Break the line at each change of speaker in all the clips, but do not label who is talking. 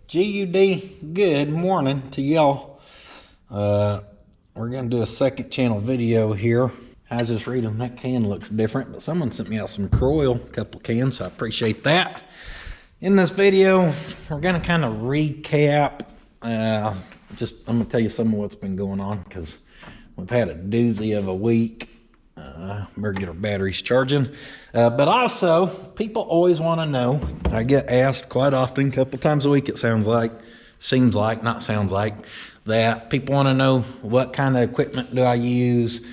GUD, good morning to y'all. We're going to do a second channel video here. I was just reading that can looks different, but someone sent me out some Kroil, a couple cans, so I appreciate that. In this video, we're going to kind of recap. I'm going to tell you some of what's been going on because we've had a doozy of a week. Better get our batteries charging. But also, people always want to know. I get asked quite often, a couple times a week, it seems like, that people want to know what kind of equipment do I use.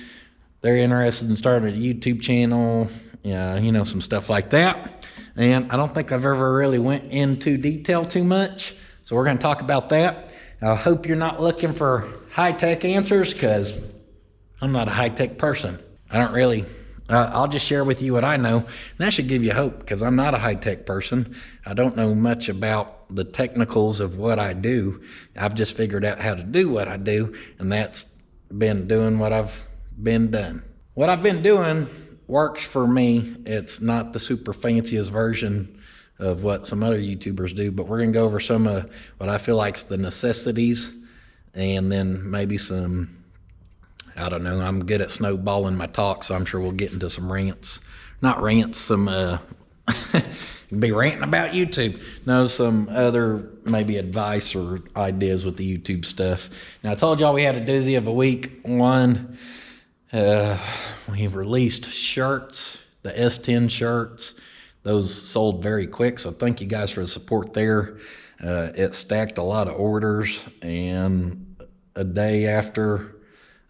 They're interested in starting a YouTube channel, some stuff like that. And I don't think I've ever really went into detail too much. So we're going to talk about that. I hope you're not looking for high-tech answers because I'm not a high-tech person. I'll just share with you what I know, and that should give you hope because I'm not a high-tech person. I don't know much about the technicals of what I do. I've just figured out how to do what I do, and that's been doing what I've been done. What I've been doing works for me. It's not the super fanciest version of what some other YouTubers do, but we're going to go over some of what I feel like is the necessities, and then maybe some, I don't know, I'm good at snowballing my talk, so I'm sure we'll get into some rants. Not rants, some, be ranting about YouTube. No, some other maybe advice or ideas with the YouTube stuff. Now, I told y'all we had a doozy of a week. One, we released shirts, the S10 shirts. Those sold very quick, so thank you guys for the support there. It stacked a lot of orders, and a day after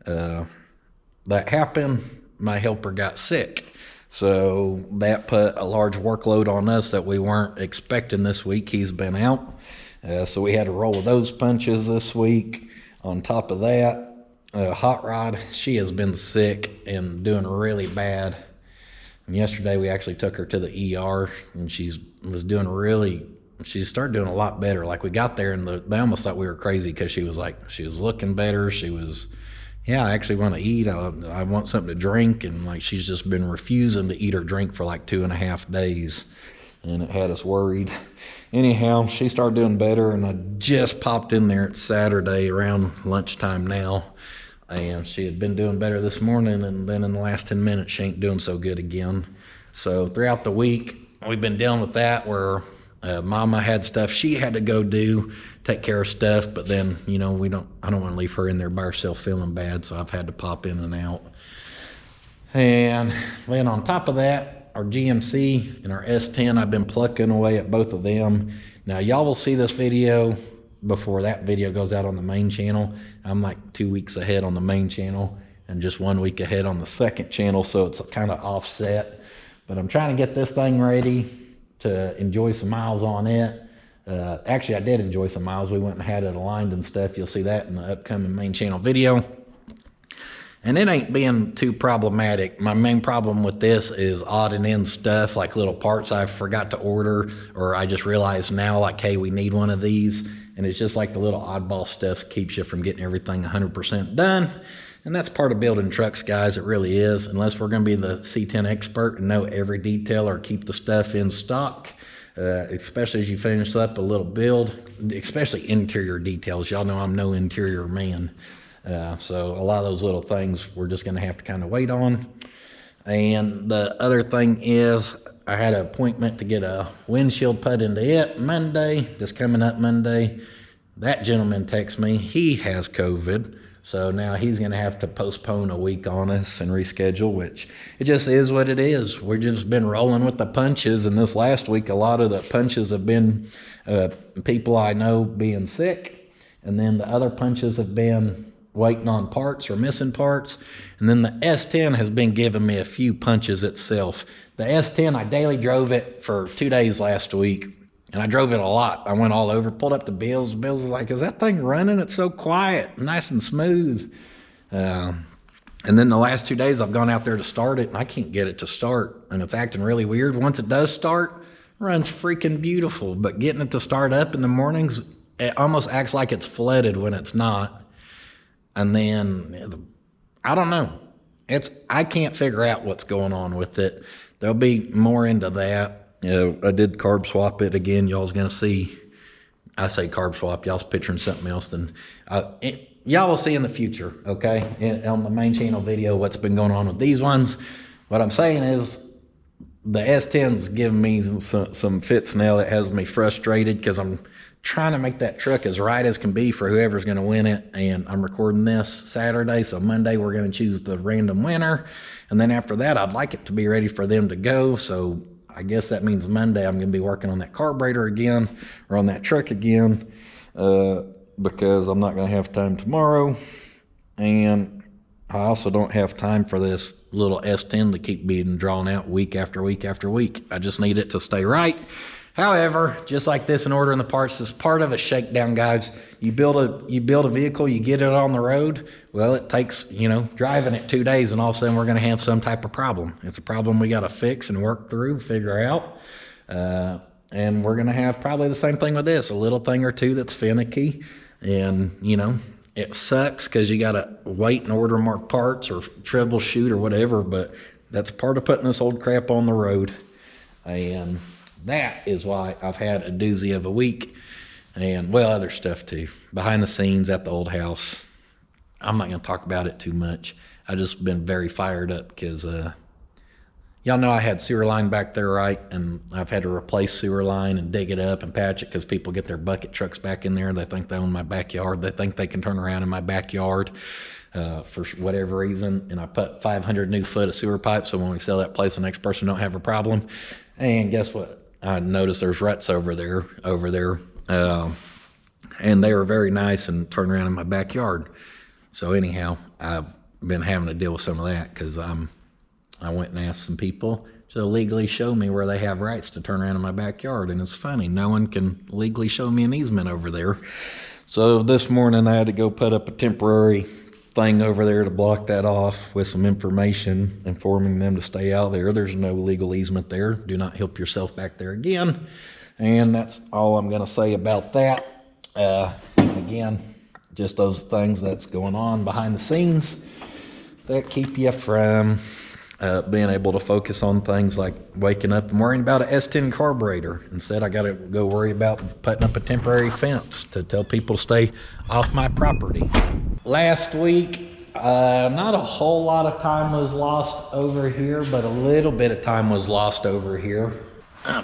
that happened, my helper got sick. So that put a large workload on us that we weren't expecting this week. He's been out. So we had to roll with those punches this week. On top of that, Hot Rod, she has been sick and doing really bad. And yesterday we actually took her to the ER, and she started doing a lot better. Like, we got there and they almost thought we were crazy because she was looking better. She was, I actually want to eat. I want something to drink. And like, she's just been refusing to eat or drink for like 2.5 days. And it had us worried. Anyhow, she started doing better, and I just popped in there. It's Saturday around lunchtime now. And she had been doing better this morning, and then in the last 10 minutes, she ain't doing so good again. So throughout the week, we've been dealing with that where Mama had stuff she had to go take care of stuff, but then, I don't want to leave her in there by herself feeling bad, so I've had to pop in and out. And then on top of that, our GMC and our S10, I've been plucking away at both of them. Now, y'all will see this video before that video goes out on the main channel. I'm like 2 weeks ahead on the main channel and just 1 week ahead on the second channel, so it's kind of offset. But I'm trying to get this thing ready to enjoy some miles on it. Actually, I did enjoy some miles. We went and had it aligned and stuff. You'll see that in the upcoming main channel video. And it ain't being too problematic. My main problem with this is odd and end stuff, like little parts I forgot to order, or I just realized now, like, hey, we need one of these. And it's just like the little oddball stuff keeps you from getting everything 100% done. And that's part of building trucks, guys. It really is. Unless we're going to be the C10 expert and know every detail or keep the stuff in stock, especially as you finish up a little build, especially interior details. Y'all know I'm no interior man. So a lot of those little things we're just going to have to kind of wait on. And the other thing is, I had an appointment to get a windshield put into it Monday, this coming up Monday. That gentleman texts me, he has COVID. So now he's going to have to postpone a week on us and reschedule, which it just is what it is. We've just been rolling with the punches. And this last week, a lot of the punches have been people I know being sick. And then the other punches have been waiting on parts or missing parts. And then the S10 has been giving me a few punches itself. The S10, I daily drove it for 2 days last week, and I drove it a lot. I went all over, pulled up the Bills. Bills was like, is that thing running? It's so quiet, nice and smooth. And then the last 2 days, I've gone out there to start it, and I can't get it to start, and it's acting really weird. Once it does start, it runs freaking beautiful, but getting it to start up in the mornings, it almost acts like it's flooded when it's not. And then, I don't know. I can't figure out what's going on with it. There'll be more into that. I did carb swap it again. Y'all's going to see I say carb swap, y'all's picturing something else, then y'all will see in the future, okay? On the main channel video, what's been going on with these ones. What I'm saying is the S10's giving me some fits now that has me frustrated because I'm trying to make that truck as right as can be for whoever's going to win it. And I'm recording this Saturday, so Monday we're going to choose the random winner. And then after that, I'd like it to be ready for them to go. So I guess that means Monday I'm going to be working on that carburetor again, or on that truck again, because I'm not going to have time tomorrow. And I also don't have time for this little S10 to keep being drawn out week after week after week. I just need it to stay right. However, just like this in ordering the parts is part of a shakedown, guys. You build a vehicle, you get it on the road. Well, it takes, driving it 2 days, and all of a sudden we're going to have some type of problem. It's a problem we got to fix and work through, figure out. And we're going to have probably the same thing with this, a little thing or two that's finicky. And, it sucks because you got to wait and order more parts or troubleshoot or whatever, but that's part of putting this old crap on the road. And that is why I've had a doozy of a week. And, well, other stuff too. Behind the scenes at the old house. I'm not going to talk about it too much. I've just been very fired up because y'all know I had sewer line back there, right? And I've had to replace sewer line and dig it up and patch it because people get their bucket trucks back in there. They think they own my backyard. They think they can turn around in my backyard for whatever reason. And I put 500 new foot of sewer pipe, so when we sell that place, the next person don't have a problem. And guess what? I noticed there's ruts over there. And they were very nice and turned around in my backyard. So anyhow, I've been having to deal with some of that because I went and asked some people to legally show me where they have rights to turn around in my backyard. And it's funny, no one can legally show me an easement over there. So this morning I had to go put up a temporary thing over there to block that off with some information informing them to stay out there. There's no legal easement there. Do not help yourself back there again. And that's all I'm going to say about that. Again, just those things that's going on behind the scenes that keep you from being able to focus on things like waking up and worrying about an S10 carburetor. Instead, I got to go worry about putting up a temporary fence to tell people to stay off my property. Last week, not a whole lot of time was lost over here, but a little bit of time was lost over here.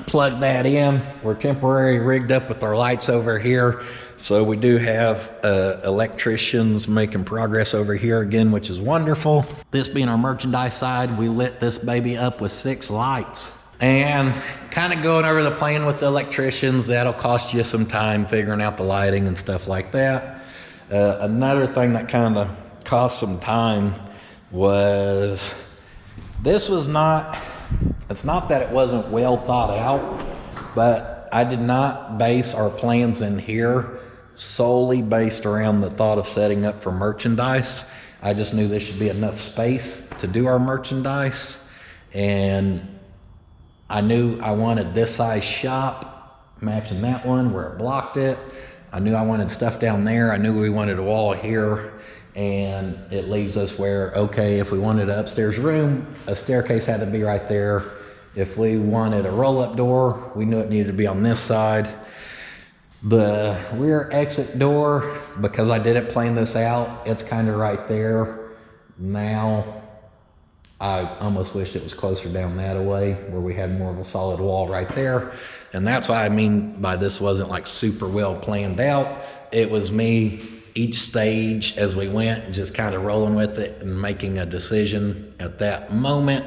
Plug that in. We're temporarily rigged up with our lights over here. So we do have electricians making progress over here again, which is wonderful. This being our merchandise side, we lit this baby up with 6 lights. And kind of going over the plan with the electricians, that'll cost you some time figuring out the lighting and stuff like that. Another thing that kind of cost some time was, it's not that it wasn't well thought out, but I did not base our plans in here solely based around the thought of setting up for merchandise. I just knew there should be enough space to do our merchandise, and I knew I wanted this size shop matching that one where it blocked it. I knew I wanted stuff down there. I knew we wanted a wall here, and it leaves us where, okay, if we wanted an upstairs room, a staircase had to be right there. If we wanted a roll-up door, we knew it needed to be on this side. The rear exit door, because I didn't plan this out, it's kind of right there. Now, I almost wished it was closer down that way where we had more of a solid wall right there. And that's why I mean by this wasn't like super well planned out. It was me each stage as we went, just kind of rolling with it and making a decision at that moment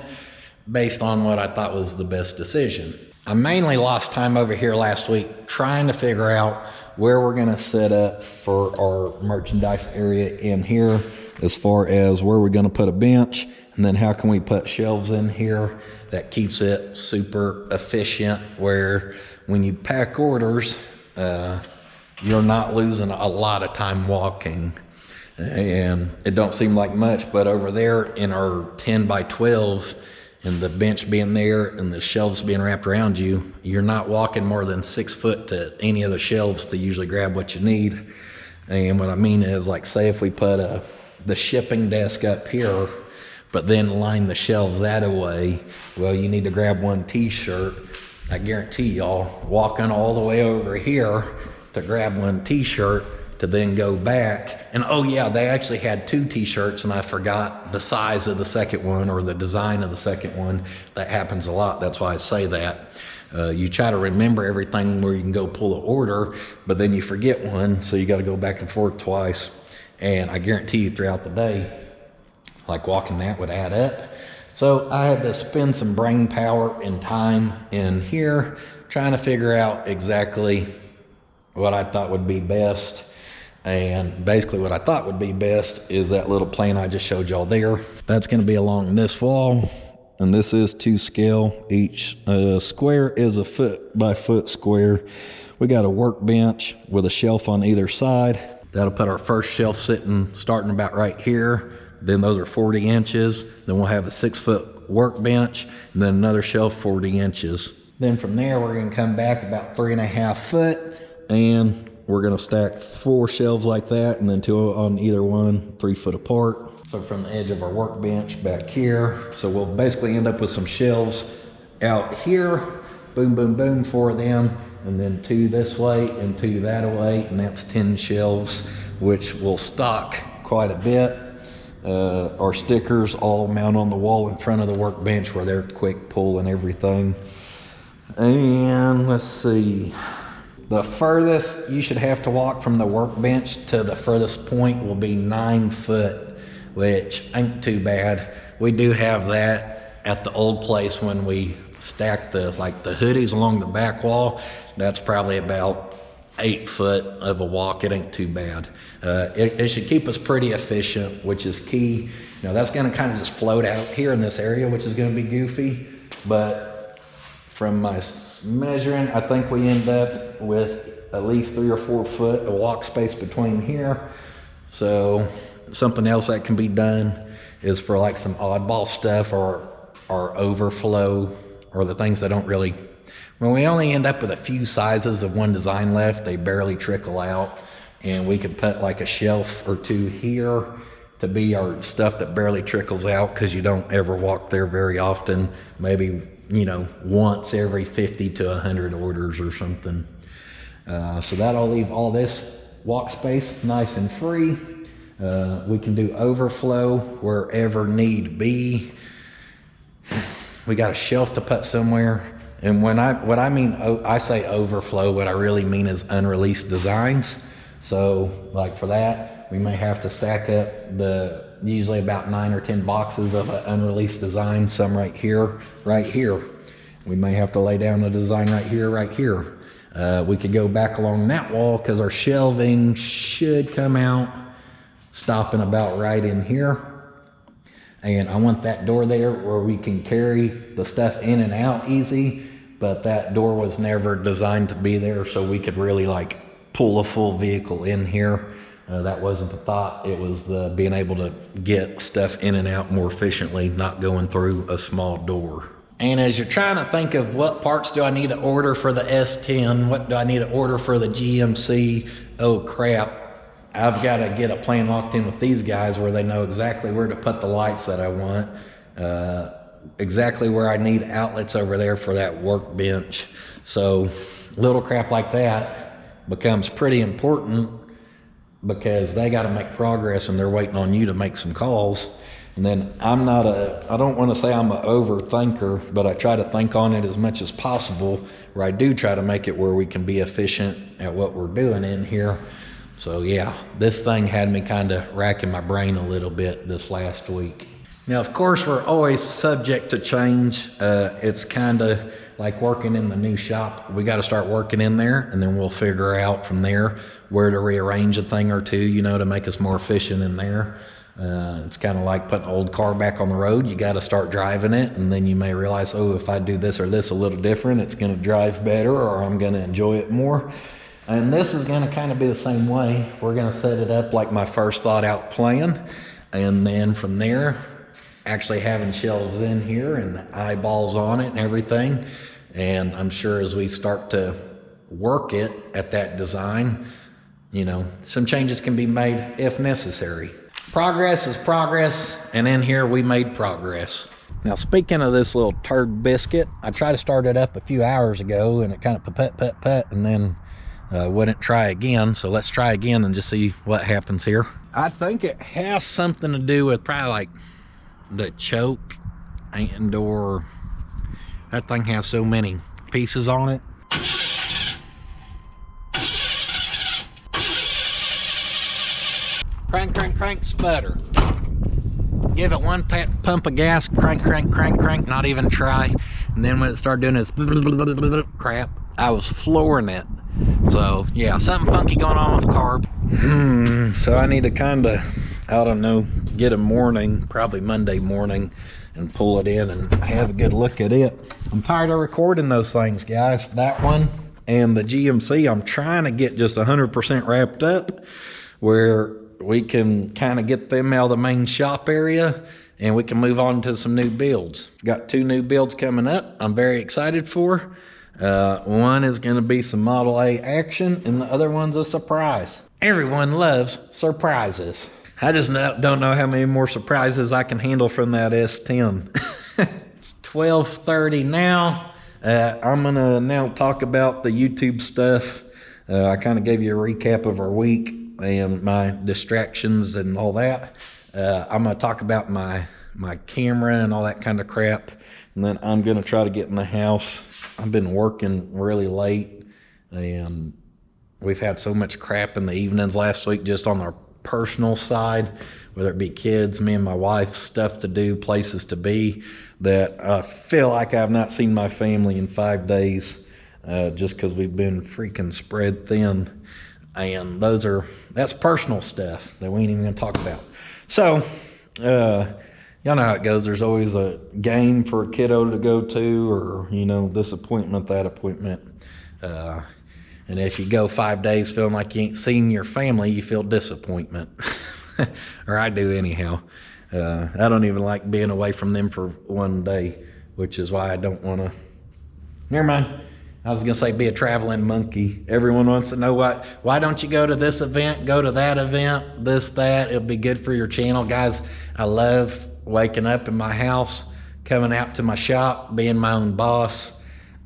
based on what I thought was the best decision. I mainly lost time over here last week trying to figure out where we're going to set up for our merchandise area in here, as far as where we're going to put a bench, and then how can we put shelves in here that keeps it super efficient, where when you pack orders, you're not losing a lot of time walking. And it don't seem like much, but over there in our 10 by 12, and the bench being there and the shelves being wrapped around you, you're not walking more than 6 foot to any of the shelves to usually grab what you need. And what I mean is, like, say if we put the shipping desk up here, but then line the shelves that way, well, you need to grab one t-shirt. I guarantee y'all, walking all the way over here, to grab one t-shirt to then go back. And oh yeah, they actually had 2 t-shirts and I forgot the size of the second one or the design of the second one. That happens a lot, that's why I say that. You try to remember everything where you can go pull an order, but then you forget one, so you got to go back and forth twice. And I guarantee you throughout the day, like walking that would add up. So I had to spend some brain power and time in here trying to figure out exactly what I thought would be best. And basically what I thought would be best is that little plan I just showed y'all there. That's going to be along this wall. And this is to scale. Each square is a foot by foot square. We got a workbench with a shelf on either side. That'll put our first shelf starting about right here. Then those are 40 inches. Then we'll have a 6-foot workbench, and then another shelf 40 inches. Then from there, we're gonna come back about 3.5 foot, and we're gonna stack 4 shelves like that, and then 2 on either one, 3 foot apart. So from the edge of our workbench back here. So we'll basically end up with some shelves out here, boom, boom, boom, 4 of them, and then 2 this way and 2 that way, and that's 10 shelves, which will stock quite a bit. Our stickers all mount on the wall in front of the workbench where they're quick pull and everything. And let's see, the furthest you should have to walk from the workbench to the furthest point will be 9 foot, which ain't too bad. We do have that at the old place when we stacked the hoodies along the back wall. That's probably about 8 foot of a walk. It ain't too bad. It should keep us pretty efficient, which is key. Now that's gonna kind of just float out here in this area, which is gonna be goofy, but from my measuring, I think we end up with at least 3 or 4 foot of walk space between here. So something else that can be done is for like some oddball stuff or overflow or the things that don't really, when we only end up with a few sizes of one design left, they barely trickle out, and we could put like a shelf or 2 here to be our stuff that barely trickles out because you don't ever walk there very often, maybe, you know, once every 50 to 100 orders or something. So that'll leave all this walk space nice and free. We can do overflow wherever need be. We got a shelf to put somewhere. And what I mean, I say overflow, what I really mean is unreleased designs. So like for that, we may have to stack up usually about 9 or 10 boxes of an unreleased design, some right here. We may have to lay down a design right here. We could go back along that wall because our shelving should come out stopping about right in here. And I want that door there where we can carry the stuff in and out easy, but that door was never designed to be there so we could really like pull a full vehicle in here. That wasn't the thought. It was the being able to get stuff in and out more efficiently, not going through a small door. And as you're trying to think of what parts do I need to order for the S10, what do I need to order for the GMC, oh crap, I've got to get a plan locked in with these guys where they know exactly where to put the lights that I want, exactly where I need outlets over there for that workbench. So little crap like that becomes pretty important because they got to make progress and they're waiting on you to make some calls. And then I don't want to say I'm an overthinker, but I try to think on it as much as possible, where I do try to make it where we can be efficient at what we're doing in here. So yeah, this thing had me kind of racking my brain a little bit this last week. Now, of course, we're always subject to change. It's kind of like working in the new shop. We got to start working in there, and then we'll figure out from there where to rearrange a thing or two, you know, to make us more efficient in there. It's kind of like putting an old car back on the road. You got to start driving it, and then you may realize, oh, if I do this or this a little different, it's going to drive better, or I'm going to enjoy it more. And this is going to kind of be the same way. We're going to set it up like my first thought out plan, and then from there, actually having shelves in here and eyeballs on it and everything. And I'm sure as we start to work it at that design, you know, some changes can be made if necessary. Progress is progress, and in here we made progress. Now, speaking of this little turd biscuit, I tried to start it up a few hours ago and it kind of put, and then wouldn't try again. So let's try again and just see what happens here. I think it has something to do with probably like the choke, and or that thing has so many pieces on it. Crank, crank, crank, sputter. Give it one pump of gas, crank, crank, crank, crank, not even try. And then when it started doing this crap, I was flooring it. So yeah, something funky going on with the carb. So I need to kind of, I don't know, get a morning, probably Monday morning, and pull it in and have a good look at it. I'm tired of recording those things, guys. That one and the GMC, I'm trying to get just 100% wrapped up where we can kind of get them out of the main shop area and we can move on to some new builds. Got 2 new builds coming up I'm very excited for. One is going to be some Model A action and the other one's a surprise. Everyone loves surprises. I just don't know how many more surprises I can handle from that S10. It's 12:30 now. I'm going to now talk about the YouTube stuff. I kind of gave you a recap of our week and my distractions and all that. I'm going to talk about my camera and all that kind of crap. And then I'm going to try to get in the house. I've been working really late and we've had so much crap in the evenings last week just on our personal side, whether it be kids, me and my wife, stuff to do, places to be, that I feel like I've not seen my family in 5 days just because we've been freaking spread thin. And that's personal stuff that we ain't even gonna talk about. So, y'all know how it goes. There's always a game for a kiddo to go to, or, you know, this appointment, that appointment. And if you go 5 days feeling like you ain't seen your family, you feel disappointment. Or I do anyhow. I don't even like being away from them for 1 day, which is why I don't want to. Never mind. I was going to say be a traveling monkey. Everyone wants to know why don't you go to this event, go to that event, this, that. It'll be good for your channel. Guys, I love waking up in my house, coming out to my shop, being my own boss,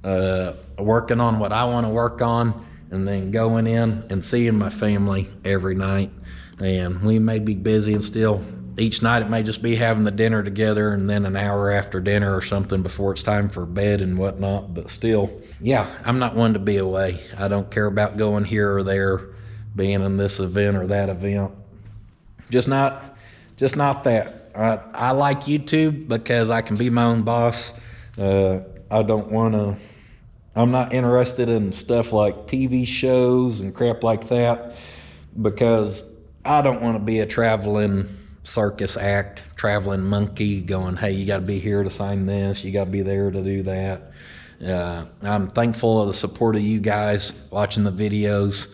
working on what I want to work on, and then going in and seeing my family every night. And we may be busy and still, each night it may just be having the dinner together and then an hour after dinner or something before it's time for bed and whatnot. But still, yeah, I'm not one to be away. I don't care about going here or there, being in this event or that event. Just not that. I like YouTube because I can be my own boss. I'm not interested in stuff like TV shows and crap like that because I don't want to be a traveling circus act, traveling monkey going, hey, you got to be here to sign this, you got to be there to do that. I'm thankful of the support of you guys watching the videos,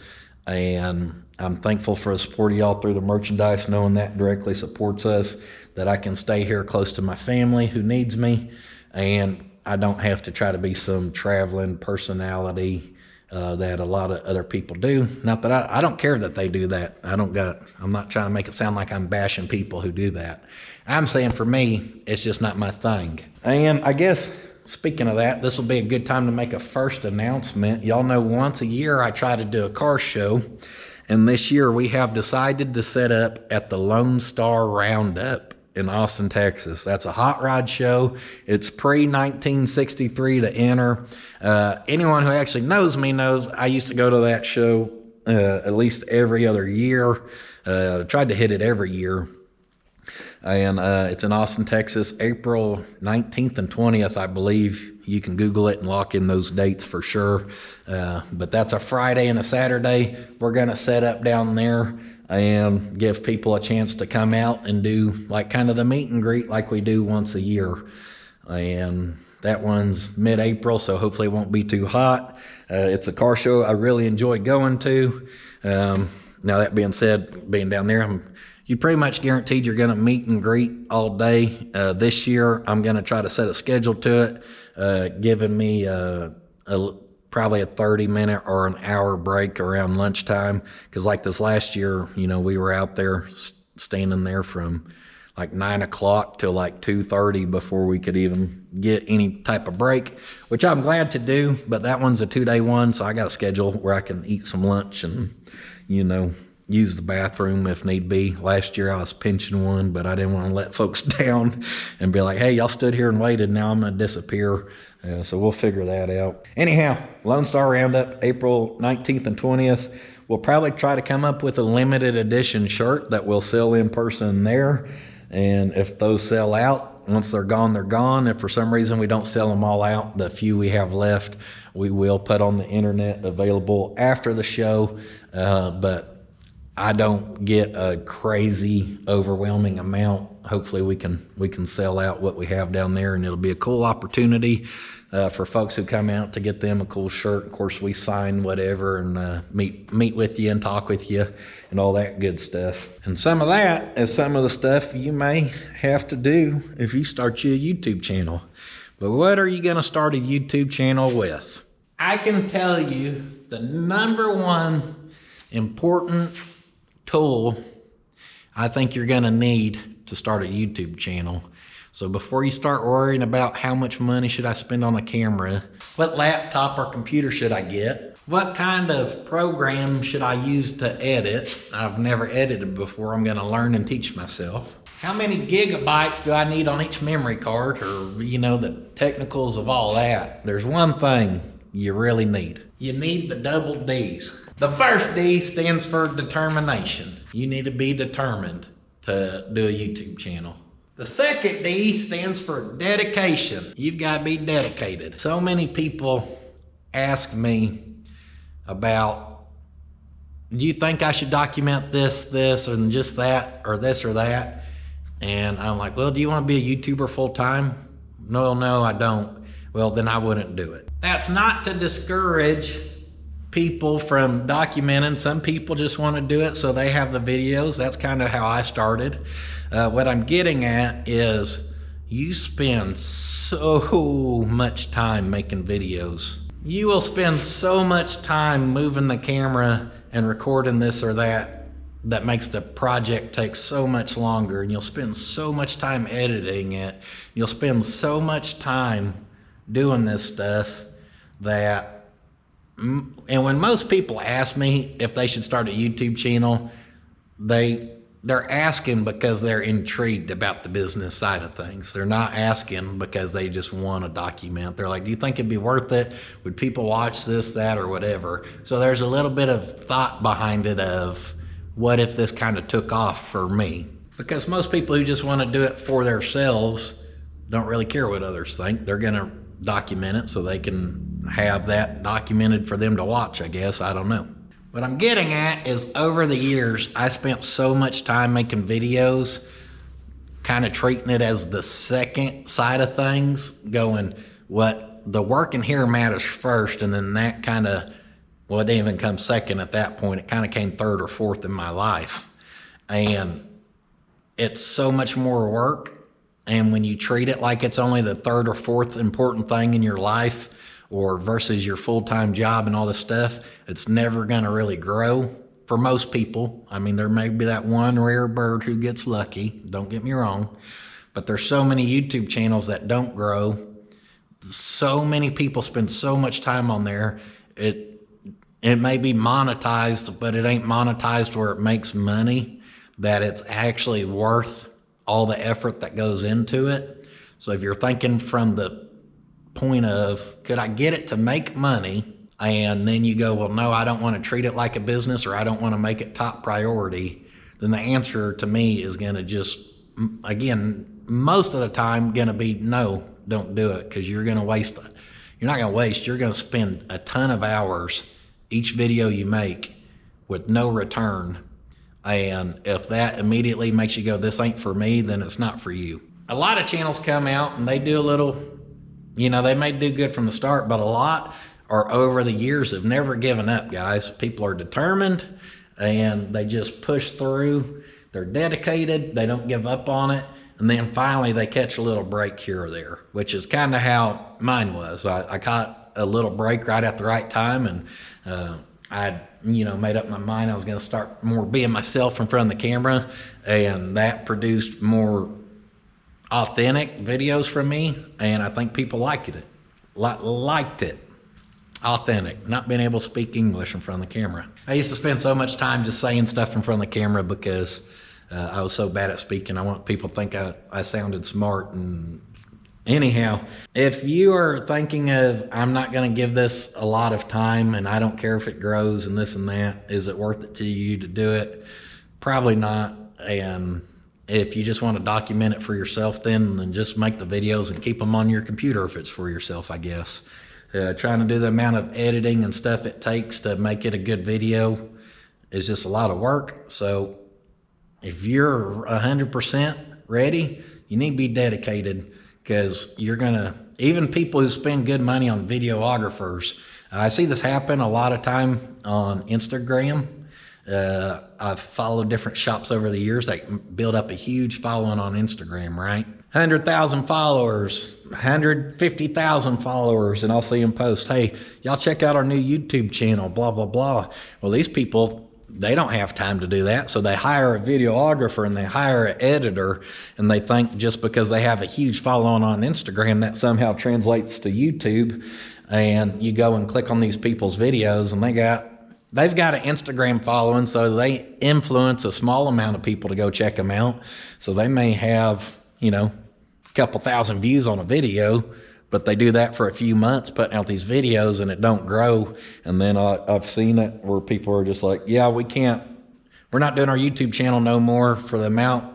and I'm thankful for the support of y'all through the merchandise, knowing that directly supports us, that I can stay here close to my family who needs me, and I don't have to try to be some traveling personality that a lot of other people do. Not that I don't care that they do that. I'm not trying to make it sound like I'm bashing people who do that. I'm saying for me, it's just not my thing. And I guess, speaking of that, this will be a good time to make a first announcement. Y'all know once a year I try to do a car show. And this year we have decided to set up at the Lone Star Roundup in Austin, Texas. That's a hot rod show. It's pre-1963 to enter. Anyone who actually knows me knows I used to go to that show at least every other year. Tried to hit it every year. And it's in Austin, Texas, April 19th and 20th, I believe. You can Google it and lock in those dates for sure. But that's a Friday and a Saturday. We're going to set up down there and give people a chance to come out and do like kind of the meet and greet like we do once a year. And that one's mid-April, so hopefully it won't be too hot. It's a car show I really enjoy going to. Now that being said, being down there, you pretty much guaranteed you're going to meet and greet all day. This year, I'm going to try to set a schedule to it, giving me probably a 30-minute or an hour break around lunchtime. Because like this last year, you know, we were out there standing there from like 9 o'clock till like 2:30 before we could even get any type of break, which I'm glad to do. But that one's a 2-day one, so I got a schedule where I can eat some lunch and, use the bathroom if need be. Last year I was pinching one, but I didn't want to let folks down and be like, hey, y'all stood here and waited, now I'm going to disappear. So we'll figure that out. Anyhow, Lone Star Roundup, April 19th and 20th. We'll probably try to come up with a limited edition shirt that we'll sell in person there. And if those sell out, once they're gone, they're gone. If for some reason we don't sell them all out, the few we have left, we will put on the internet available after the show. But I don't get a crazy, overwhelming amount. Hopefully we can sell out what we have down there, and it'll be a cool opportunity for folks who come out to get them a cool shirt. Of course, we sign whatever and meet with you and talk with you and all that good stuff. And some of that is some of the stuff you may have to do if you start you a YouTube channel. But what are you going to start a YouTube channel with? I can tell you the number one important tool I think you're going to need to start a YouTube channel. So before you start worrying about how much money should I spend on a camera, what laptop or computer should I get, what kind of program should I use to edit? I've never edited before. I'm going to learn and teach myself. How many gigabytes do I need on each memory card, or the technicals of all that? There's one thing you really need. You need the double D's. The first D stands for determination. You need to be determined to do a YouTube channel. The second D stands for dedication. You've got to be dedicated. So many people ask me about, do you think I should document this, and just that, or this or that? And I'm like, well, do you want to be a YouTuber full time? No, I don't. Well, then I wouldn't do it. That's not to discourage people from documenting. Some people just want to do it so they have the videos. That's kind of how I started. What I'm getting at is you spend so much time making videos. You will spend so much time moving the camera and recording this or that makes the project take so much longer, and you'll spend so much time editing it. You'll spend so much time doing this stuff that, and when most people ask me if they should start a YouTube channel, they're asking because they're intrigued about the business side of things. They're not asking because they just want to document. They're like, do you think it'd be worth it? Would people watch this, that, or whatever? So there's a little bit of thought behind it of, what if this kind of took off for me? Because most people who just want to do it for themselves don't really care what others think. They're going to document it so they can have that documented for them to watch, I guess. I don't know. What I'm getting at is, over the years, I spent so much time making videos, kind of treating it as the second side of things, going, what the work in here matters first, and then that kind of, well, it didn't even come second at that point. It kind of came third or fourth in my life. And it's so much more work. And when you treat it like it's only the third or fourth important thing in your life, or versus your full-time job and all this stuff, it's never going to really grow for most people. I mean, there may be that one rare bird who gets lucky, don't get me wrong, but there's so many YouTube channels that don't grow. So many people spend so much time on there. It may be monetized, but it ain't monetized where it makes money, that it's actually worth all the effort that goes into it. So if you're thinking from the point of, could I get it to make money? And then you go, well, no, I don't want to treat it like a business, or I don't want to make it top priority. Then the answer to me is going to just, again, most of the time going to be, no, don't do it. Because you're going to waste, you're not going to waste, you're going to spend a ton of hours each video you make with no return. And if that immediately makes you go, this ain't for me, then it's not for you. A lot of channels come out and they do a little, they may do good from the start, but a lot are over the years have never given up, guys. People are determined and they just push through. They're dedicated. They don't give up on it. And then finally they catch a little break here or there, which is kind of how mine was. I caught a little break right at the right time, and I, made up my mind I was going to start more being myself in front of the camera, and that produced more authentic videos from me, and I think people liked it. Liked it. Authentic, not being able to speak English in front of the camera. I used to spend so much time just saying stuff in front of the camera because I was so bad at speaking. I want people to think I sounded smart. And anyhow, if you are thinking of, I'm not going to give this a lot of time and I don't care if it grows and this and that, is it worth it to you to do it? Probably not. And if you just want to document it for yourself, then just make the videos and keep them on your computer if it's for yourself, I guess. Trying to do the amount of editing and stuff it takes to make it a good video is just a lot of work. So if you're 100% ready, you need to be dedicated, because you're gonna, even people who spend good money on videographers, I see this happen a lot of time on Instagram. I've followed different shops over the years that build up a huge following on Instagram, right? 100,000 followers, 150,000 followers, and I'll see them post, hey, y'all check out our new YouTube channel, blah, blah, blah. Well, these people, they don't have time to do that, so they hire a videographer and they hire an editor, and they think just because they have a huge following on Instagram, that somehow translates to YouTube. And you go and click on these people's videos, and they've got an Instagram following, so they influence a small amount of people to go check them out. So they may have, a couple thousand views on a video, but they do that for a few months putting out these videos and it don't grow. And then I've seen it where people are just like, yeah, we're not doing our YouTube channel no more for the amount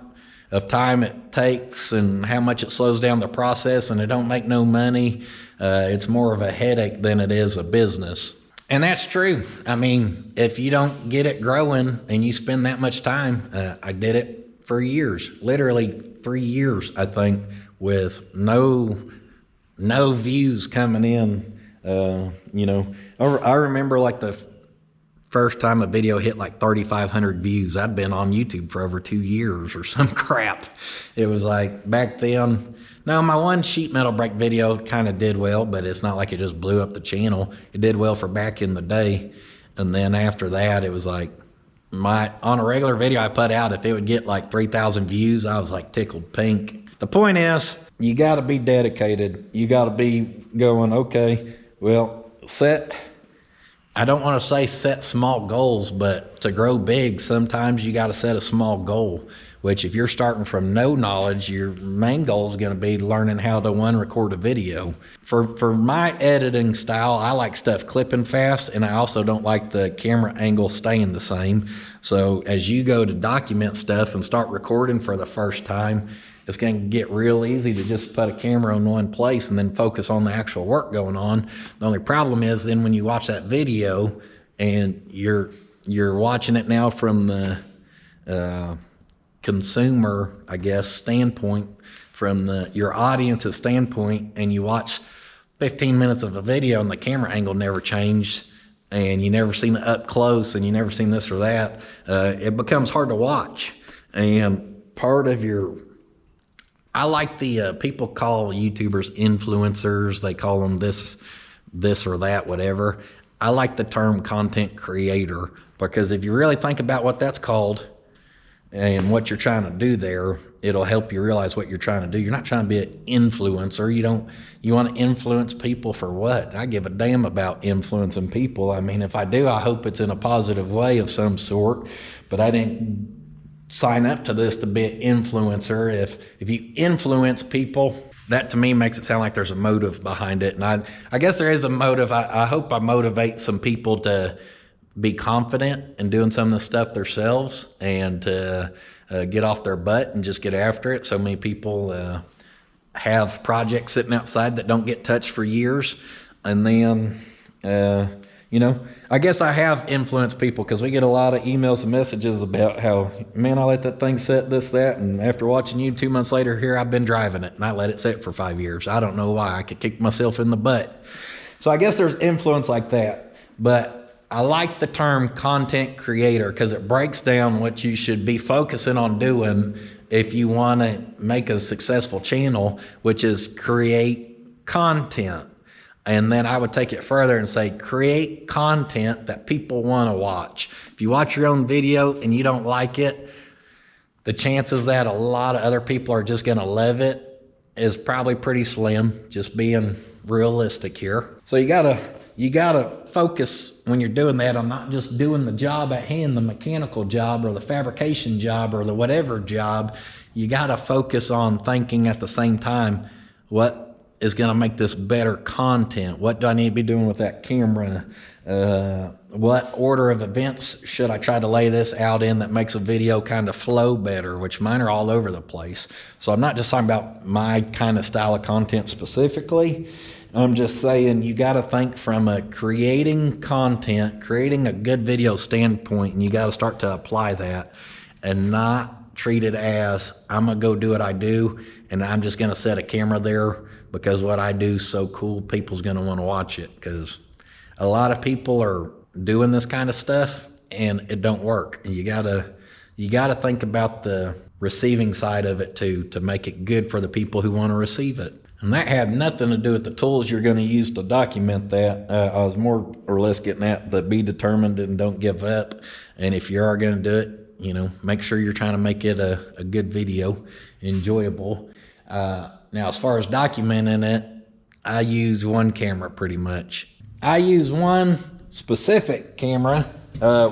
of time it takes and how much it slows down the process, and it don't make no money. It's more of a headache than it is a business. And that's true. I mean, if you don't get it growing and you spend that much time, I did it for years, literally 3 years, I think, with no views coming in. I remember like the first time a video hit like 3,500 views. I'd been on YouTube for over 2 years or some crap. It was like back then. Now, my one sheet metal break video kind of did well, but it's not like it just blew up the channel. It did well for back in the day. And then after that, it was like on a regular video I put out, if it would get like 3,000 views, I was like tickled pink. The point is, you got to be dedicated. You got to be going, okay, well, I don't want to say set small goals, but to grow big, sometimes you got to set a small goal, which if you're starting from no knowledge, your main goal is going to be learning how to record a video. For my editing style, I like stuff clipping fast, and I also don't like the camera angle staying the same. So as you go to document stuff and start recording for the first time, it's going to get real easy to just put a camera in one place and then focus on the actual work going on. The only problem is then when you watch that video and you're watching it now from the consumer, I guess, standpoint, from your audience's standpoint, and you watch 15 minutes of a video and the camera angle never changed, and you never seen it up close, and you never seen this or that, it becomes hard to watch. And part of I like the people call YouTubers influencers. They call them this or that, whatever. I like the term content creator, because if you really think about what that's called and what you're trying to do there, it'll help you realize what you're trying to do. You're not trying to be an influencer. You want to influence people for what? I give a damn about influencing people. I mean, if I do, I hope it's in a positive way of some sort, but I didn't sign up to this to be an influencer. If you influence people, that to me makes it sound like there's a motive behind it. And I guess there is a motive. I hope I motivate some people to be confident in doing some of the stuff themselves and to get off their butt and just get after it. So many people have projects sitting outside that don't get touched for years. And then, I guess I have influenced people, because we get a lot of emails and messages about how, man, I let that thing sit, this, that, and after watching you 2 months later, here I've been driving it, and I let it sit for 5 years. I don't know why. I could kick myself in the butt. So I guess there's influence like that. But I like the term content creator, because it breaks down what you should be focusing on doing if you want to make a successful channel, which is create content. And then I would take it further and say, create content that people want to watch. If you watch your own video and you don't like it, the chances that a lot of other people are just going to love it is probably pretty slim, just being realistic here. So you gotta focus when you're doing that on not just doing the job at hand, the mechanical job or the fabrication job or the whatever job. You gotta focus on thinking at the same time, what is going to make this better content? What do I need to be doing with that camera? What order of events should I try to lay this out in that makes a video kind of flow better, which mine are all over the place. So I'm not just talking about my kind of style of content specifically. I'm just saying you got to think from a creating content, creating a good video standpoint, and you got to start to apply that and not treat it as I'm going to go do what I do and I'm just going to set a camera there because what I do is so cool, people's going to want to watch it. Because a lot of people are doing this kind of stuff and it don't work. You gotta think about the receiving side of it too, to make it good for the people who want to receive it. And that had nothing to do with the tools you're going to use to document that. I was more or less getting at the be determined and don't give up. And if you are going to do it, make sure you're trying to make it a good video, enjoyable. Now, as far as documenting it, I use one camera pretty much. I use one specific camera,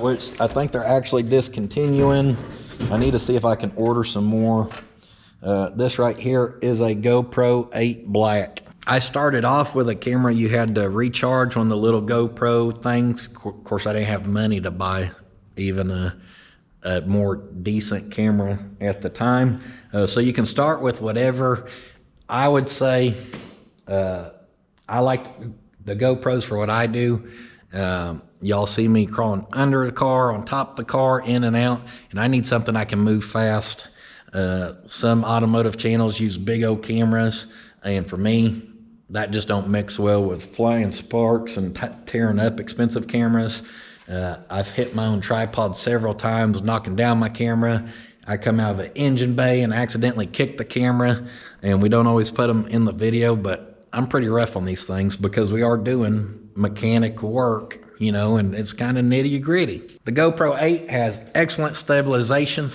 which I think they're actually discontinuing. I need to see if I can order some more. This right here is a GoPro 8 Black. I started off with a camera you had to recharge on the little GoPro things. Of course, I didn't have money to buy even a more decent camera at the time. So you can start with whatever. I would say I like the GoPros for what I do. Y'all see me crawling under the car, on top of the car, in and out, and I need something I can move fast. Some automotive channels use big old cameras, and for me, that just don't mix well with flying sparks and tearing up expensive cameras. I've hit my own tripod several times, knocking down my camera. I come out of an engine bay and accidentally kick the camera, and we don't always put them in the video, but I'm pretty rough on these things because we are doing mechanic work, and it's kind of nitty gritty. The GoPro 8 has excellent stabilization,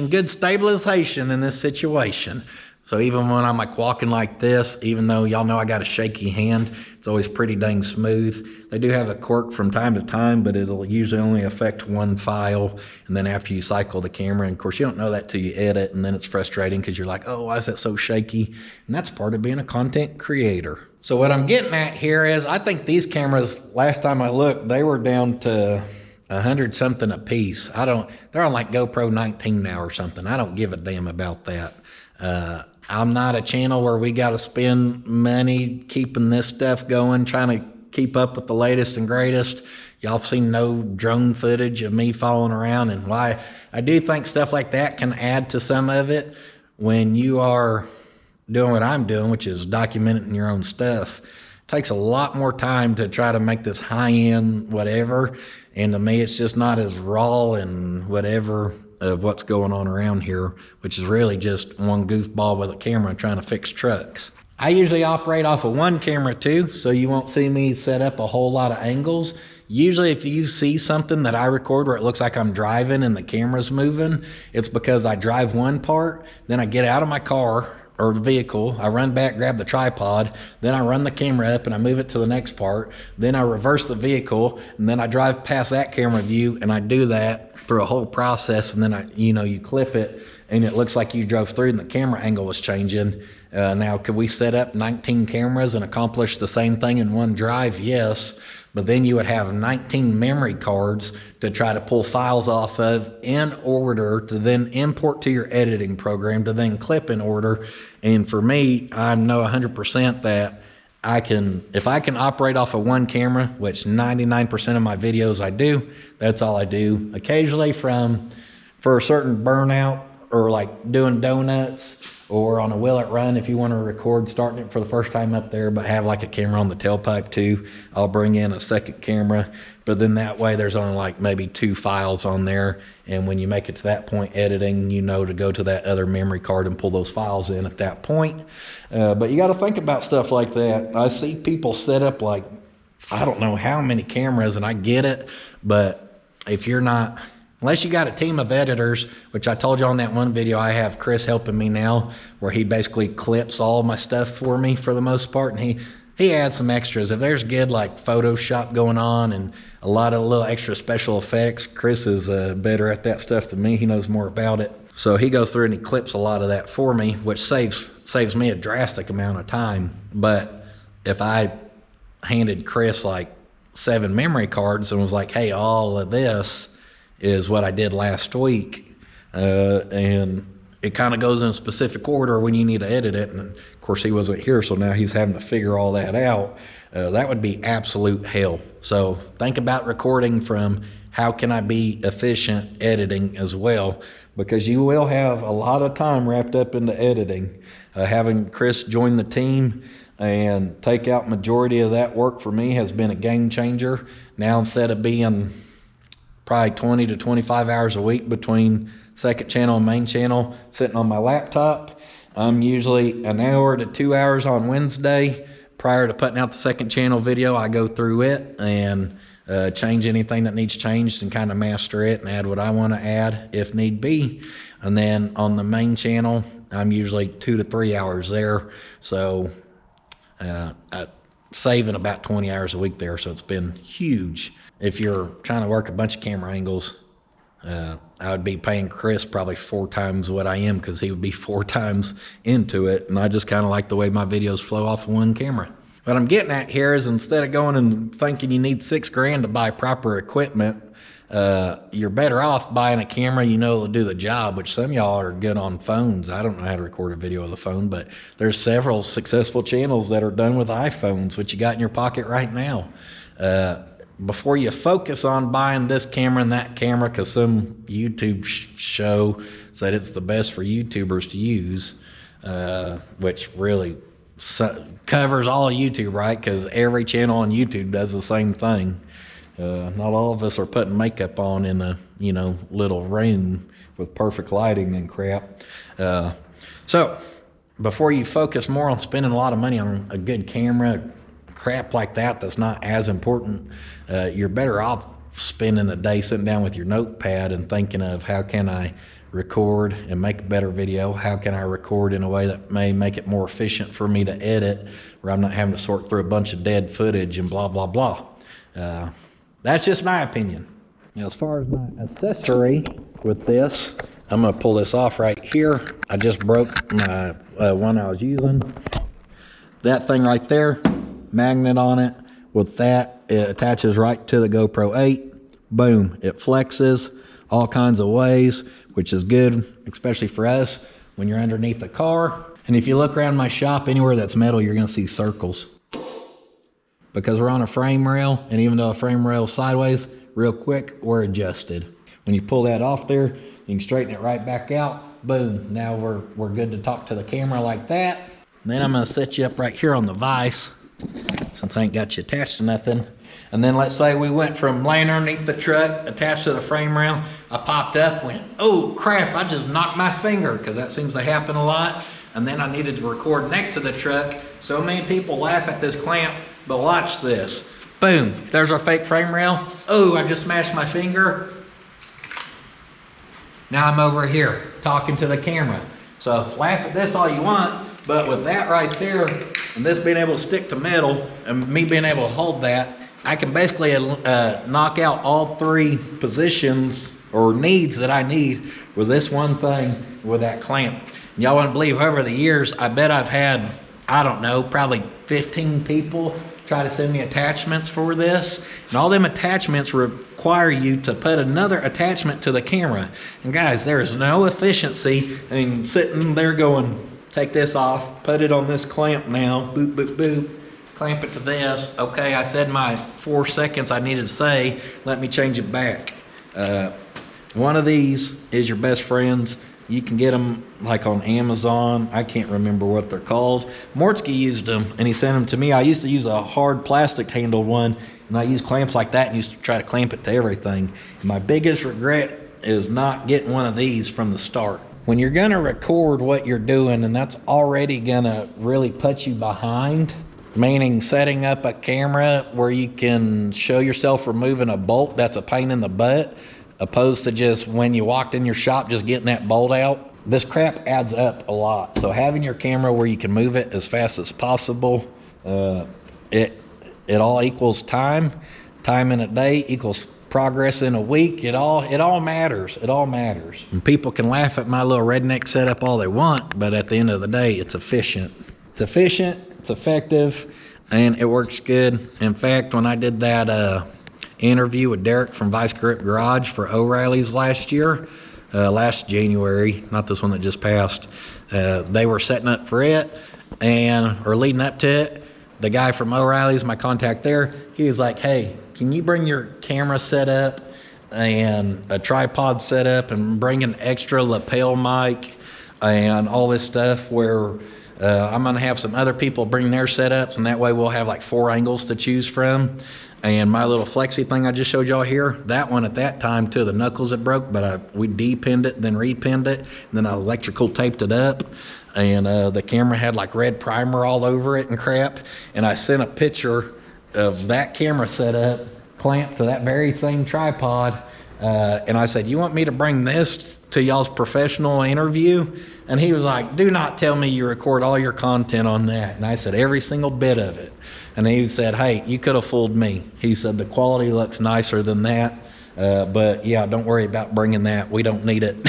good stabilization in this situation. So even when I'm like walking like this, even though y'all know I got a shaky hand, it's always pretty dang smooth. They do have a quirk from time to time, but it'll usually only affect one file. And then after you cycle the camera, and of course you don't know that till you edit, and then it's frustrating because you're like, oh, why is that so shaky? And that's part of being a content creator. So what I'm getting at here is I think these cameras, last time I looked, they were down to 100 something a piece. They're on like GoPro 19 now or something. I don't give a damn about that. I'm not a channel where we got to spend money keeping this stuff going, trying to keep up with the latest and greatest. Y'all have seen no drone footage of me falling around, and why I do think stuff like that can add to some of it when you are doing what I'm doing, which is documenting your own stuff. It takes a lot more time to try to make this high-end whatever, and to me it's just not as raw and whatever of what's going on around here, which is really just one goofball with a camera trying to fix trucks. I usually operate off of one camera too, so you won't see me set up a whole lot of angles. Usually if you see something that I record where it looks like I'm driving and the camera's moving, it's because I drive one part, then I get out of my car or the vehicle, I run back, grab the tripod, then I run the camera up and I move it to the next part, then I reverse the vehicle, and then I drive past that camera view, and I do that through a whole process, and then you clip it and it looks like you drove through and the camera angle was changing. Now, could we set up 19 cameras and accomplish the same thing in one drive? Yes, but then you would have 19 memory cards to try to pull files off of in order to then import to your editing program to then clip in order. And for me, I know 100% that if I can operate off of one camera, which 99% of my videos I do, that's all I do. Occasionally for a certain burnout or like doing donuts or on a Will It Run if you want to record starting it for the first time up there, but have like a camera on the tailpipe too. I'll bring in a second camera, but then that way there's only like maybe 2 files on there, and when you make it to that point editing, you know to go to that other memory card and pull those files in at that point. But you got to think about stuff like that. I see people set up like, I don't know how many cameras, and I get it, but if you're not, unless you got a team of editors, which I told you on that one video, I have Chris helping me now, where he basically clips all my stuff for me for the most part, and he adds some extras. If there's good like Photoshop going on and a lot of little extra special effects, Chris is better at that stuff than me. He knows more about it. So he goes through and he clips a lot of that for me, which saves me a drastic amount of time. But if I handed Chris like 7 memory cards and was like, hey, all of this is what I did last week, and it kind of goes in a specific order when you need to edit it, and of course he wasn't here, so now he's having to figure all that out. That would be absolute hell. So think about recording from how can I be efficient editing as well, because you will have a lot of time wrapped up into editing. Having Chris join the team and take out majority of that work for me has been a game changer. Now instead of being probably 20 to 25 hours a week between second channel and main channel sitting on my laptop, I'm usually an hour to 2 hours on Wednesday. Prior to putting out the second channel video, I go through it and change anything that needs changed and kind of master it and add what I want to add if need be. And then on the main channel, I'm usually 2 to 3 hours there. So saving about 20 hours a week there. So it's been huge. If you're trying to work a bunch of camera angles, I would be paying Chris probably 4 times what I am, because he would be 4 times into it. And I just kind of like the way my videos flow off of one camera. What I'm getting at here is, instead of going and thinking you need $6 grand to buy proper equipment, you're better off buying a camera you know will do the job, which some of y'all are good on phones. I don't know how to record a video with a phone, but there's several successful channels that are done with iPhones, which you got in your pocket right now. Before you focus on buying this camera and that camera, because some YouTube show said it's the best for YouTubers to use, which really covers all YouTube, right? Because every channel on YouTube does the same thing. Not all of us are putting makeup on in a little room with perfect lighting and crap. So before you focus more on spending a lot of money on a good camera, crap like that's not as important, you're better off spending a day sitting down with your notepad and thinking of, how can I record and make a better video? How can I record in a way that may make it more efficient for me to edit, where I'm not having to sort through a bunch of dead footage and blah, blah, blah. That's just my opinion. Now, as far as my accessory with this, I'm going to pull this off right here. I just broke my one I was using. That thing right there, magnet on it. With that, it attaches right to the GoPro 8. Boom, it flexes all kinds of ways, which is good, especially for us when you're underneath the car. And if you look around my shop, anywhere that's metal, you're going to see circles, because we're on a frame rail, and even though a frame rail is sideways, real quick, we're adjusted. When you pull that off there, you can straighten it right back out. Boom, now we're good to talk to the camera like that. And then I'm going to set you up right here on the vise, since I ain't got you attached to nothing. And then let's say we went from laying underneath the truck attached to the frame rail, I popped up, went, oh crap, I just knocked my finger, because that seems to happen a lot. And then I needed to record next to the truck. So many people laugh at this clamp, but watch this. Boom, there's our fake frame rail. Oh, I just smashed my finger. Now I'm over here talking to the camera. So laugh at this all you want, but with that right there, and this being able to stick to metal, and me being able to hold that, I can basically knock out all 3 positions or needs that I need with this one thing with that clamp. And y'all wouldn't believe, over the years, I bet I've had, I don't know, probably 15 people try to send me attachments for this. And all them attachments require you to put another attachment to the camera. And guys, there is no efficiency in sitting there going, take this off, put it on this clamp now, boop, boop, boop, clamp it to this. Okay, I said my 4 seconds I needed to say, let me change it back. One of these is your best friends. You can get them like on Amazon. I can't remember what they're called. Mortsky used them and he sent them to me. I used to use a hard plastic handled one, and I used clamps like that and used to try to clamp it to everything. And my biggest regret is not getting one of these from the start. When you're gonna record what you're doing, and that's already gonna really put you behind, meaning setting up a camera where you can show yourself removing a bolt, that's a pain in the butt, opposed to just when you walked in your shop just getting that bolt out. This crap adds up a lot. So having your camera where you can move it as fast as possible, it all equals time in a day equals progress in a week. It all matters. It all matters. And people can laugh at my little redneck setup all they want, but at the end of the day, it's efficient. It's effective, and it works good. In fact, when I did that interview with Derek from Vice Grip Garage for O'Reilly's last January, not this one that just passed, they were setting up for it or leading up to it. The guy from O'Reilly's, my contact there, he was like, hey, can you bring your camera set up and a tripod set up and bring an extra lapel mic and all this stuff where I'm going to have some other people bring their setups, and that way we'll have like 4 angles to choose from. And my little flexi thing I just showed y'all here, that one at that time too, the knuckles it broke, but we de-pinned it, then re-pinned it, and then I electrical taped it up. And the camera had like red primer all over it and crap. And I sent a picture of that camera setup clamped to that very same tripod. And I said, you want me to bring this to y'all's professional interview? And he was like, do not tell me you record all your content on that. And I said, every single bit of it. And he said, hey, you could have fooled me. He said, the quality looks nicer than that. But yeah, don't worry about bringing that. We don't need it.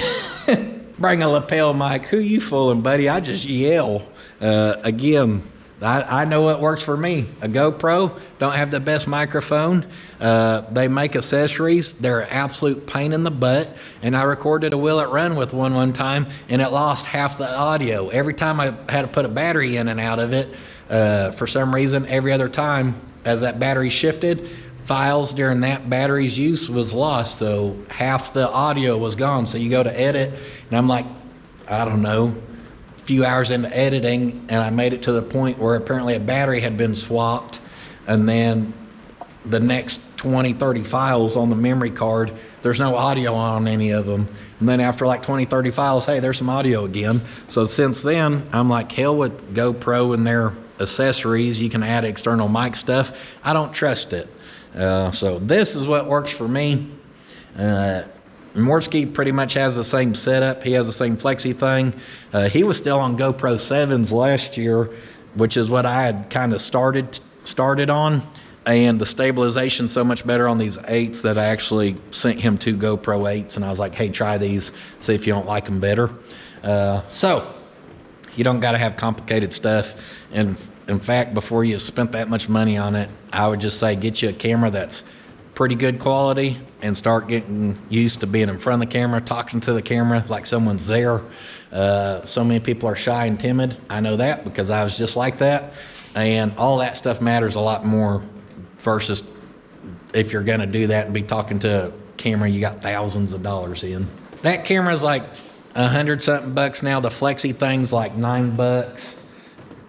Bring a lapel mic. Who you fooling, buddy? I just yell. Again, I know what works for me. A GoPro, don't have the best microphone. They make accessories. They're an absolute pain in the butt. And I recorded a Will It Run with one time, and it lost half the audio. Every time I had to put a battery in and out of it, for some reason, every other time, as that battery shifted, files during that battery's use was lost. So half the audio was gone. So you go to edit, and I'm like, I don't know, few hours into editing, and I made it to the point where apparently a battery had been swapped, and then the next 20-30 files on the memory card, there's no audio on any of them. And then after like 20-30 files, hey, there's some audio again. So since then, I'm like, hell with GoPro and their accessories. You can add external mic stuff. I don't trust it. So this is what works for me. Mortsky pretty much has the same setup. He has the same flexi thing. He was still on GoPro 7s last year, which is what I had kind of started on. And the stabilization's so much better on these 8s that I actually sent him 2 GoPro 8s, and I was like, hey, try these, see if you don't like them better. So you don't got to have complicated stuff. And in fact, before you spent that much money on it, I would just say get you a camera that's pretty good quality and start getting used to being in front of the camera, talking to the camera like someone's there. So many people are shy and timid. I know that because I was just like that. And all that stuff matters a lot more versus if you're gonna do that and be talking to a camera you got thousands of dollars in. That camera's like $100-something bucks now. The flexi thing's like $9.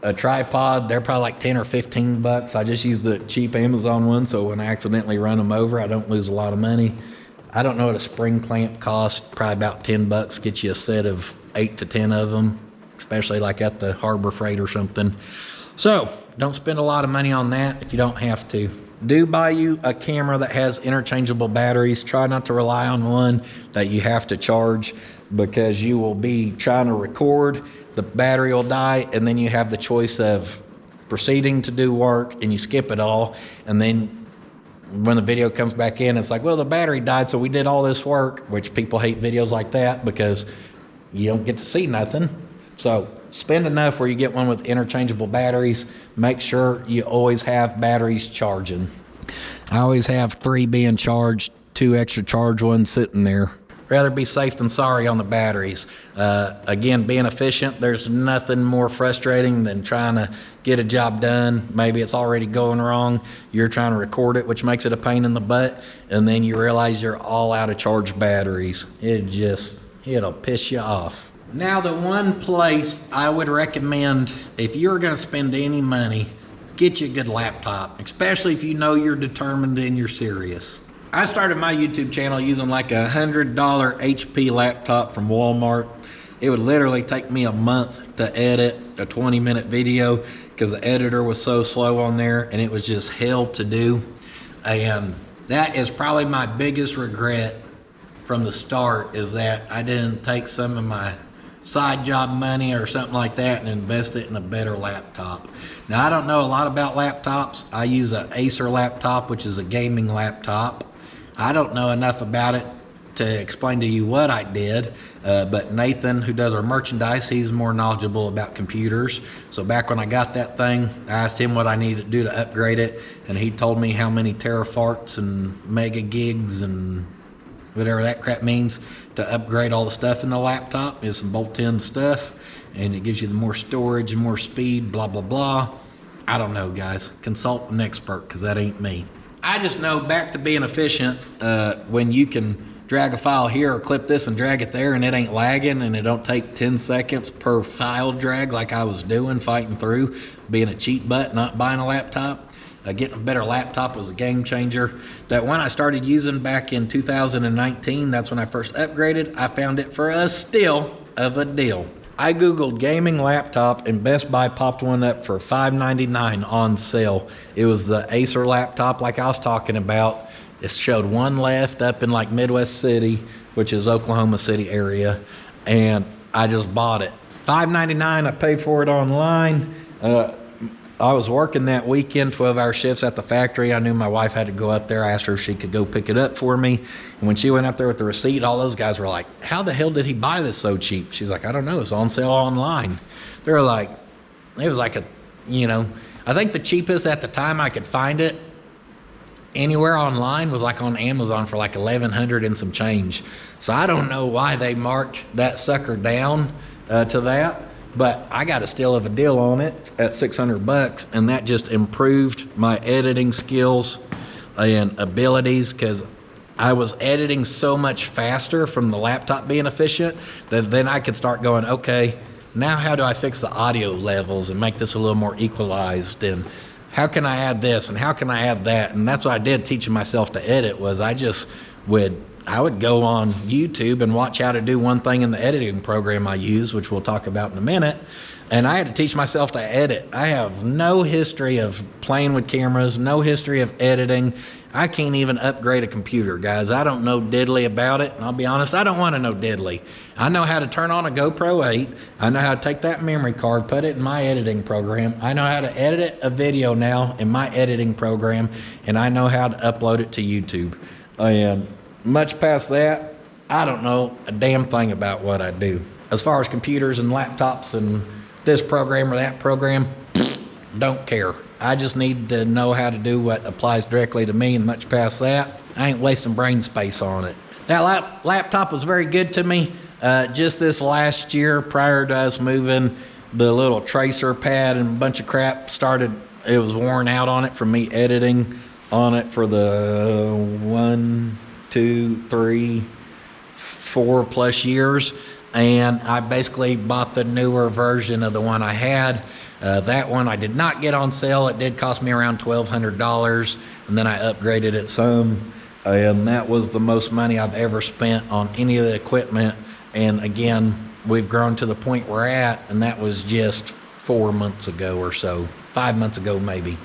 A tripod, they're probably like 10 or 15 bucks. I just use the cheap Amazon one, so when I accidentally run them over, I don't lose a lot of money. I don't know what a spring clamp costs, probably about 10 bucks, get you a set of 8 to 10 of them, especially like at the Harbor Freight or something. So don't spend a lot of money on that if you don't have to. Do buy you a camera that has interchangeable batteries. Try not to rely on one that you have to charge, because you will be trying to record, the battery will die, and then you have the choice of proceeding to do work and you skip it all, and then when the video comes back in, it's like, well, the battery died, so we did all this work, which people hate videos like that because you don't get to see nothing. So spend enough where you get one with interchangeable batteries. Make sure you always have batteries charging. I always have 3 being charged, 2 extra charged ones sitting there. Rather be safe than sorry on the batteries. Again, being efficient, there's nothing more frustrating than trying to get a job done. Maybe it's already going wrong. You're trying to record it, which makes it a pain in the butt, and then you realize you're all out of charged batteries. It just It'll piss you off. Now, the one place I would recommend if you're going to spend any money, get you a good laptop, especially if you know you're determined and you're serious. I started my YouTube channel using like a $100 HP laptop from Walmart. It would literally take me a month to edit a 20-minute video because the editor was so slow on there and it was just hell to do. And that is probably my biggest regret from the start, is that I didn't take some of my side job money or something like that and invest it in a better laptop. Now, I don't know a lot about laptops. I use an Acer laptop, which is a gaming laptop. I don't know enough about it to explain to you what I did, but Nathan, who does our merchandise, he's more knowledgeable about computers. So back when I got that thing, I asked him what I needed to do to upgrade it, and he told me how many terafarts and mega gigs and whatever that crap means to upgrade all the stuff in the laptop. It's some bolt-in stuff, and it gives you the more storage and more speed, blah, blah, blah. I don't know, guys. Consult an expert, because that ain't me. I just know, back to being efficient, when you can drag a file here or clip this and drag it there and it ain't lagging and it don't take 10 seconds per file drag like I was doing, fighting through, being a cheat butt, not buying a laptop. Getting a better laptop was a game changer. That one I started using back in 2019, that's when I first upgraded. I found it for a steal of a deal. I Googled gaming laptop and Best Buy popped one up for $5.99 on sale. It was the Acer laptop like I was talking about. It showed one left up in like Midwest City, which is Oklahoma City area, and I just bought it. $5.99, I paid for it online. I was working that weekend, 12-hour shifts at the factory. I knew my wife had to go up there. I asked her if she could go pick it up for me. And when she went up there with the receipt, all those guys were like, how the hell did he buy this so cheap? She's like, I don't know, it's on sale online. They were like, it was like I think the cheapest at the time I could find it anywhere online was like on Amazon for like $1,100 and some change. So I don't know why they marked that sucker down to that. But I got a steal of a deal on it at $600, and that just improved my editing skills and abilities, because I was editing so much faster from the laptop being efficient that then I could start going, okay, now how do I fix the audio levels and make this a little more equalized, and how can I add this and how can I add that? And that's what I did teaching myself to edit, was I would go on YouTube and watch how to do one thing in the editing program I use, which we'll talk about in a minute. And I had to teach myself to edit. I have no history of playing with cameras, no history of editing. I can't even upgrade a computer, guys. I don't know diddly about it. And I'll be honest, I don't want to know diddly. I know how to turn on a GoPro 8. I know how to take that memory card, put it in my editing program. I know how to edit a video now in my editing program, and I know how to upload it to YouTube. And much past that, I don't know a damn thing about what I do. As far as computers and laptops and this program or that program, don't care. I just need to know how to do what applies directly to me, and much past that, I ain't wasting brain space on it. That laptop was very good to me. Just this last year, prior to us moving, the little tracer pad and a bunch of crap it was worn out on it from me editing on it for the 1, 2, 3, 4+ years, and I basically bought the newer version of the one I had. That one I did not get on sale. It did cost me around $1,200, and then I upgraded it some, and that was the most money I've ever spent on any of the equipment. And again, we've grown to the point we're at, and that was just 4 months ago or so, 5 months ago maybe.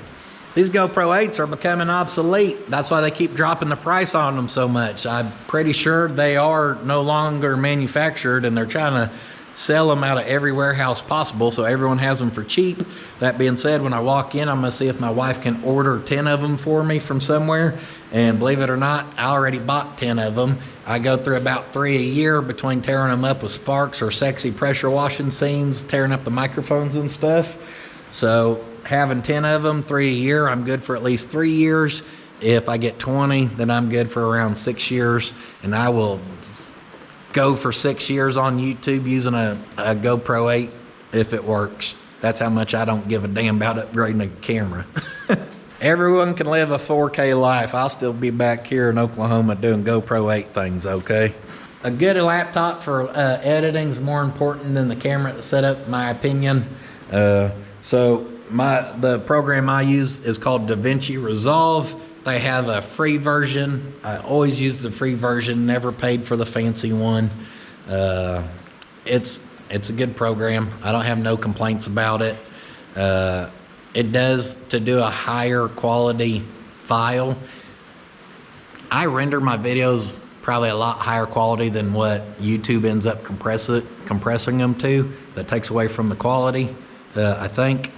These GoPro 8s are becoming obsolete. That's why they keep dropping the price on them so much. I'm pretty sure they are no longer manufactured, and they're trying to sell them out of every warehouse possible so everyone has them for cheap. That being said, when I walk in, I'm going to see if my wife can order 10 of them for me from somewhere. And believe it or not, I already bought 10 of them. I go through about 3 a year between tearing them up with sparks or sexy pressure washing scenes, tearing up the microphones and stuff. So having 10 of them, 3 a year, I'm good for at least 3 years. If I get 20, then I'm good for around 6 years. And I will go for 6 years on YouTube using a GoPro 8 if it works. That's how much I don't give a damn about upgrading a camera. Everyone can live a 4K life. I'll still be back here in Oklahoma doing GoPro 8 things, okay? A good laptop for editing is more important than the camera setup, in my opinion. So the program I use is called DaVinci Resolve. They have a free version. I always use the free version, never paid for the fancy one. It's a good program. I don't have no complaints about it. It does, to do a higher quality file, I render my videos probably a lot higher quality than what YouTube ends up compressing them to. That takes away from the quality, I think.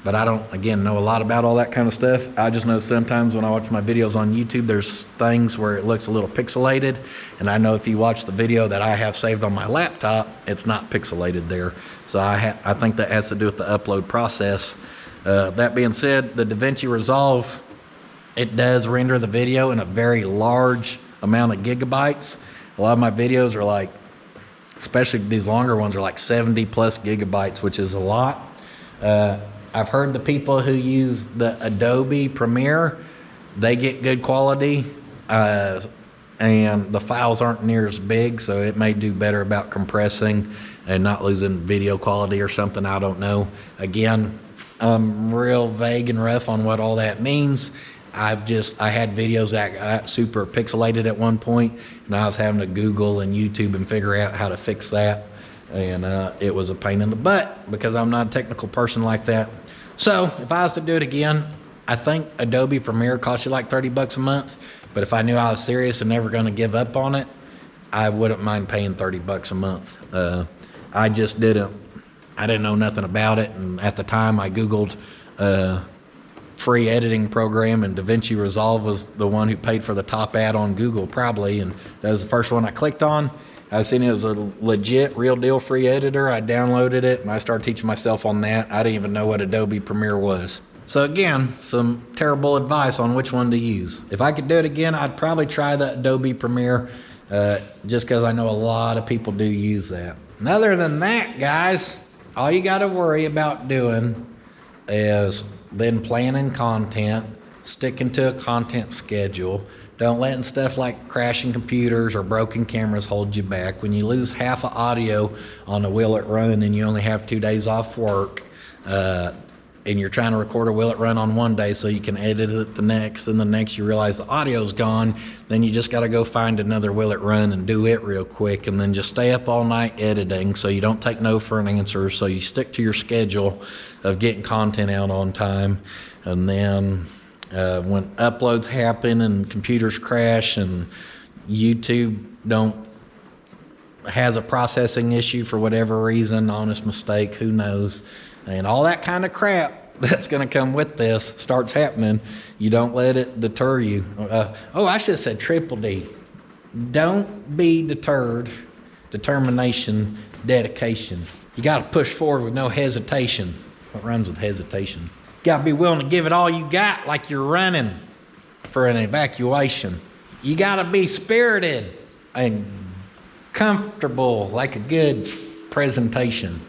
But I don't, again, know a lot about all that kind of stuff. I just know sometimes when I watch my videos on YouTube, there's things where it looks a little pixelated. And I know if you watch the video that I have saved on my laptop, it's not pixelated there. So I think that has to do with the upload process. That being said, the DaVinci Resolve, it does render the video in a very large amount of gigabytes. A lot of my videos are like, especially these longer ones, are like 70 plus gigabytes, which is a lot. I've heard the people who use the Adobe Premiere, they get good quality, and the files aren't near as big, so it may do better about compressing and not losing video quality or something. I don't know. Again, I'm real vague and rough on what all that means. I had videos that got super pixelated at one point, and I was having to Google and YouTube and figure out how to fix that. And it was a pain in the butt because I'm not a technical person like that. So if I was to do it again, I think Adobe Premiere costs you like 30 bucks a month. But if I knew I was serious and never going to give up on it, I wouldn't mind paying 30 bucks a month. I didn't know nothing about it. And at the time I Googled free editing program, and DaVinci Resolve was the one who paid for the top ad on Google probably. And that was the first one I clicked on. I seen it was a legit, real deal free editor. I downloaded it and I started teaching myself on that. I didn't even know what Adobe Premiere was. So again, some terrible advice on which one to use. If I could do it again, I'd probably try the Adobe Premiere, just because I know a lot of people do use that. And other than that, guys, all you got to worry about doing is then planning content, sticking to a content schedule. Don't letting stuff like crashing computers or broken cameras hold you back. When you lose half of audio on a Will It Run and you only have 2 days off work, and you're trying to record a Will It Run on one day so you can edit it the next, and the next you realize the audio's gone, then you just got to go find another Will It Run and do it real quick, and then just stay up all night editing so you don't take no for an answer, so you stick to your schedule of getting content out on time. And then when uploads happen and computers crash and YouTube has a processing issue for whatever reason, honest mistake, who knows, and all that kind of crap that's going to come with this starts happening, you don't let it deter you. I should have said triple D. Don't be deterred. Determination, dedication. You got to push forward with no hesitation. What rhymes with hesitation? Got to be willing to give it all you got, like you're running for an evacuation. You got to be spirited and comfortable, like a good presentation.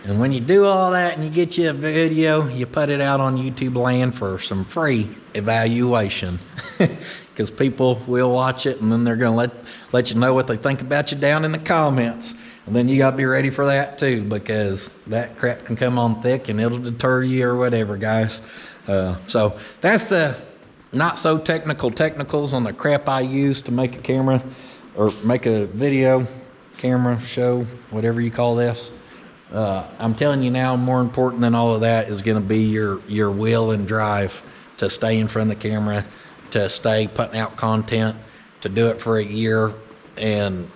And when you do all that and you get you a video, you put it out on YouTube land for some free evaluation. Because people will watch it, and then they're going to let you know what they think about you down in the comments. And then you got to be ready for that too, because that crap can come on thick and it'll deter you or whatever, guys. So that's the not so technicals on the crap I use to make a camera or make a video, camera, show, whatever you call this. I'm telling you now, more important than all of that is going to be your will and drive to stay in front of the camera, to stay putting out content, to do it for a year and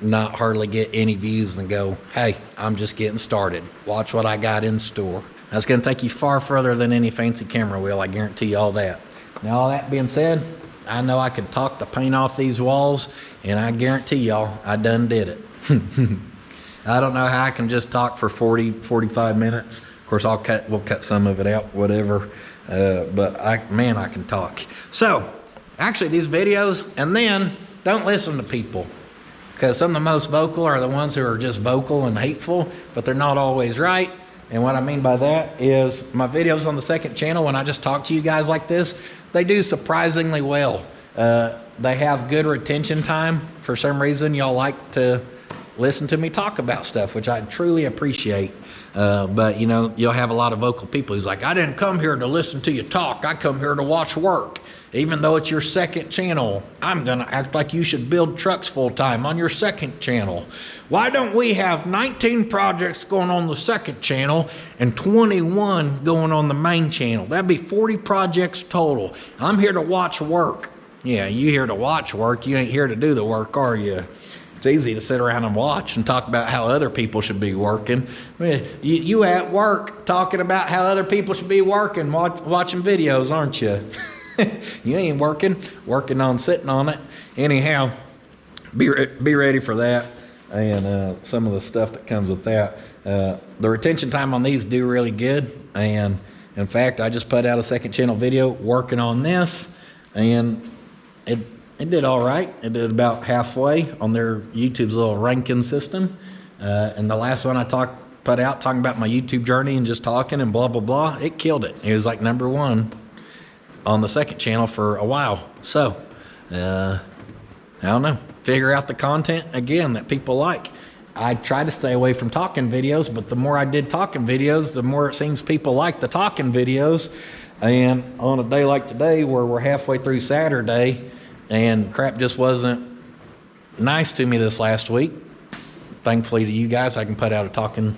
not hardly get any views and go, hey, I'm just getting started. Watch what I got in store. That's going to take you far further than any fancy camera will. I guarantee you all that. Now, all that being said, I know I could talk the paint off these walls, and I guarantee y'all I done did it. I don't know how I can just talk for 45 minutes. Of course, we'll cut some of it out, whatever. But I can talk. So, actually, these videos, and then don't listen to people. Because some of the most vocal are the ones who are just vocal and hateful, but they're not always right. And what I mean by that is my videos on the second channel, when I just talk to you guys like this, they do surprisingly well. They have good retention time. For some reason, y'all like to listen to me talk about stuff, which I truly appreciate. But you know, you'll have a lot of vocal people who's like, I didn't come here to listen to you talk. I come here to watch work. Even though it's your second channel, I'm gonna act like you should build trucks full time on your second channel. Why don't we have 19 projects going on the second channel and 21 going on the main channel? That'd be 40 projects total. I'm here to watch work. Yeah, you here to watch work. You ain't here to do the work, are you? It's easy to sit around and watch and talk about how other people should be working. You at work talking about how other people should be working, watching videos, aren't you? You ain't working on sitting on it. Anyhow, be ready for that and some of the stuff that comes with that. The retention time on these do really good. And in fact, I just put out a second channel video working on this, and it did all right. It did about halfway on their YouTube's little ranking system. And the last one I put out talking about my YouTube journey and just talking and blah, blah, blah, it killed it. It was like #1 on the second channel for a while. So, I don't know. Figure out the content, again, that people like. I try to stay away from talking videos, but the more I did talking videos, the more it seems people like the talking videos. And on a day like today, where we're halfway through Saturday, and crap just wasn't nice to me this last week, thankfully to you guys, I can put out a talking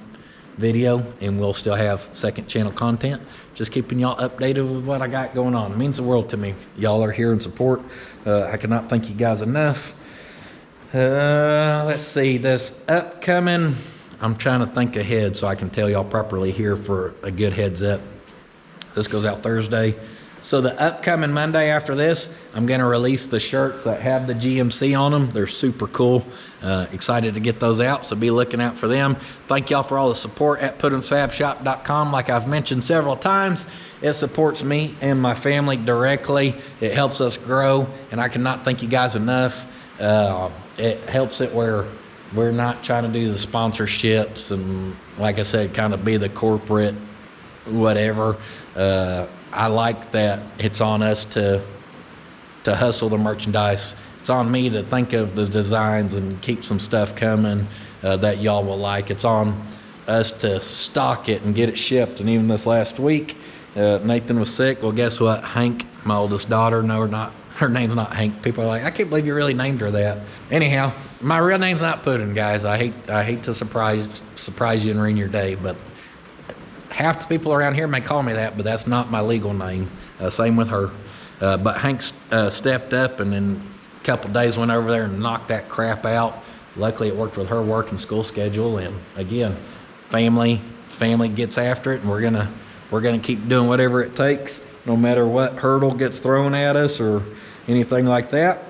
video and we'll still have second channel content. Just keeping y'all updated with what I got going on. It means the world to me. Y'all are here in support. I cannot thank you guys enough. Let's see, this upcoming, I'm trying to think ahead so I can tell y'all properly here for a good heads up. This goes out Thursday. So the upcoming Monday after this, I'm gonna release the shirts that have the GMC on them. They're super cool. Excited to get those out, so be looking out for them. Thank y'all for all the support at PutInsFabShop.com. Like I've mentioned several times, it supports me and my family directly. It helps us grow, and I cannot thank you guys enough. It helps it where we're not trying to do the sponsorships and, like I said, kind of be the corporate whatever. I like that it's on us to hustle the merchandise. It's on me to think of the designs and keep some stuff coming that y'all will like. It's on us to stock it and get it shipped. And even this last week, Nathan was sick. Well, guess what? Hank, my oldest daughter, no, her name's not Hank. People are like, I can't believe you really named her that. Anyhow, my real name's not Puddin', guys. I hate to surprise you and ruin your day, but half the people around here may call me that, but that's not my legal name. Same with her. But Hank stepped up and in a couple days went over there and knocked that crap out. Luckily, it worked with her work and school schedule. And again, family gets after it, and we're gonna keep doing whatever it takes, no matter what hurdle gets thrown at us or anything like that.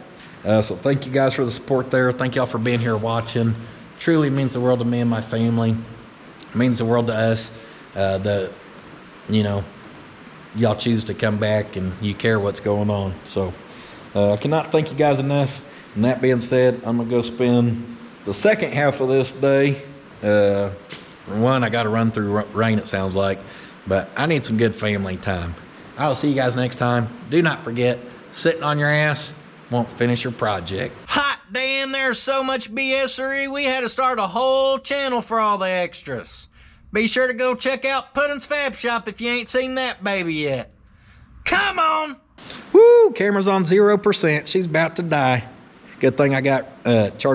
So thank you guys for the support there. Thank y'all for being here watching. Truly means the world to me and my family. It means the world to us. That, you know, y'all choose to come back and you care what's going on. So I cannot thank you guys enough. And that being said, I'm gonna go spend the second half of this day. One, I got to run through rain, it sounds like, but I need some good family time. I will see you guys next time. Do not forget, sitting on your ass won't finish your project. Hot damn, there's so much BS-ery. We had to start a whole channel for all the extras. Be sure to go check out Puddin's Fab Shop if you ain't seen that baby yet. Come on! Woo! Camera's on 0%. She's about to die. Good thing I got charged.